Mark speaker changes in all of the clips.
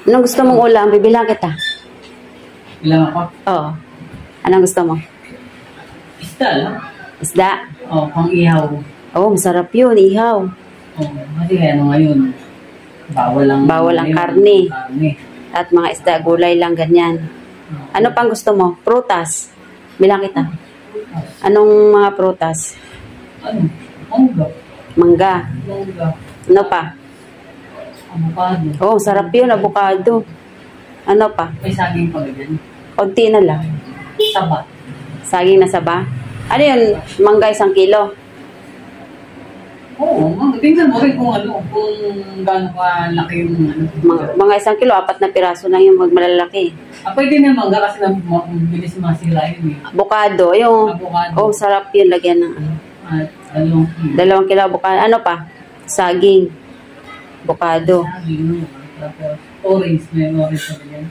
Speaker 1: Anong gusto mong ulam? Bibilang kita.
Speaker 2: Bilang ako?
Speaker 1: Oo. Anong gusto mo?
Speaker 2: Isda lang.
Speaker 1: Isda?
Speaker 2: Oo, pang ihaw.
Speaker 1: Oo, masarap yun, ihaw.
Speaker 2: Oo, kasi ano ngayon, bawal ang
Speaker 1: karne. At mga isda, gulay lang, ganyan. Ano pang gusto mo? Prutas. Bilang kita. Anong mga prutas?
Speaker 2: Ano? Mangga.
Speaker 1: Mangga.
Speaker 2: Mangga.
Speaker 1: Ano pa?
Speaker 2: Avocado.
Speaker 1: Oo, sarap yun, avocado. Ano pa?
Speaker 2: May saging pa ganyan.
Speaker 1: Konti na lang.
Speaker 2: Saba.
Speaker 1: Saging na saba? Ano yun? Mangga 1 kilo?
Speaker 2: Oo, tingnan mo rin kung ano, kung gaano ka laki yung ano.
Speaker 1: Mga 1 kilo, 4 na piraso lang yung magmalalaki.
Speaker 2: Pwede na mangga kasi bilis masira yun eh.
Speaker 1: Avocado, yung...
Speaker 2: Avocado.
Speaker 1: Oh, sarap yun, lagyan ng ano.
Speaker 2: At 2 kilo.
Speaker 1: 2 kilo avocado. Ano pa? Saging. Avocado.
Speaker 2: Saging, tapos orange, may orange pa ganyan.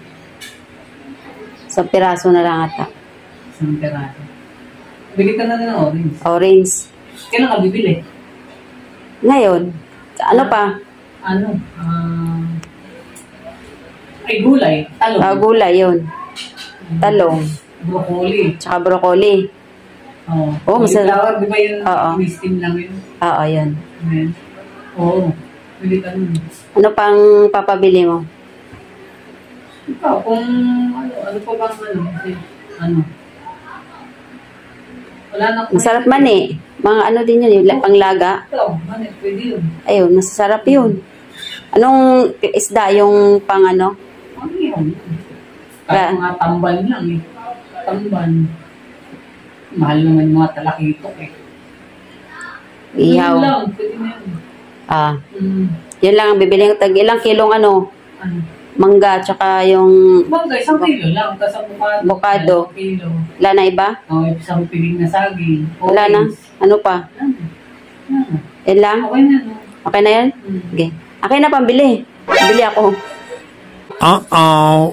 Speaker 1: 1 piraso na lang ata.
Speaker 2: 1 peraso. Bili ka na ng orange.
Speaker 1: Orange.
Speaker 2: Kailan ka bibili?
Speaker 1: Ngayon, ano pa?
Speaker 2: Ano? Ay, gulay. Talong.
Speaker 1: Gulay yun. Talong.
Speaker 2: Broccoli.
Speaker 1: Tsaka broccoli.
Speaker 2: Oo.
Speaker 1: Oh, masarap.
Speaker 2: Di ba yun?
Speaker 1: Oo.
Speaker 2: Steam lang yun.
Speaker 1: Oo, yun.
Speaker 2: Ayan. Oo. Bili ka nun.
Speaker 1: Ano pang papabili mo?
Speaker 2: Ikaw, kung ano pa bang ano? Wala na.
Speaker 1: Masarap man eh. Mga ano din yun, yung panglaga.
Speaker 2: Ikaw, pwede yun.
Speaker 1: Ayun, masarap yun. Anong isda yung pang ano?
Speaker 2: Ano yun? Kahit mga tamban lang eh. Tamban. Mahal naman yung mga talakitok eh.
Speaker 1: Ihaw.
Speaker 2: Yun lang, pwede na yun.
Speaker 1: Yun lang ang bibili ng tag. Ilang kilong ano?
Speaker 2: Ano?
Speaker 1: Mangga, tsaka yung...
Speaker 2: Mangga, 1 kilo lang. Tapos
Speaker 1: avocado.
Speaker 2: 1 kilo.
Speaker 1: Wala na iba?
Speaker 2: Oo, isang piling na saging.
Speaker 1: Wala na? Ano pa? Yan lang?
Speaker 2: Okay na, no?
Speaker 1: Okay na yan? Okay. Akin na pambili. Bili ako.
Speaker 3: Uh-oh.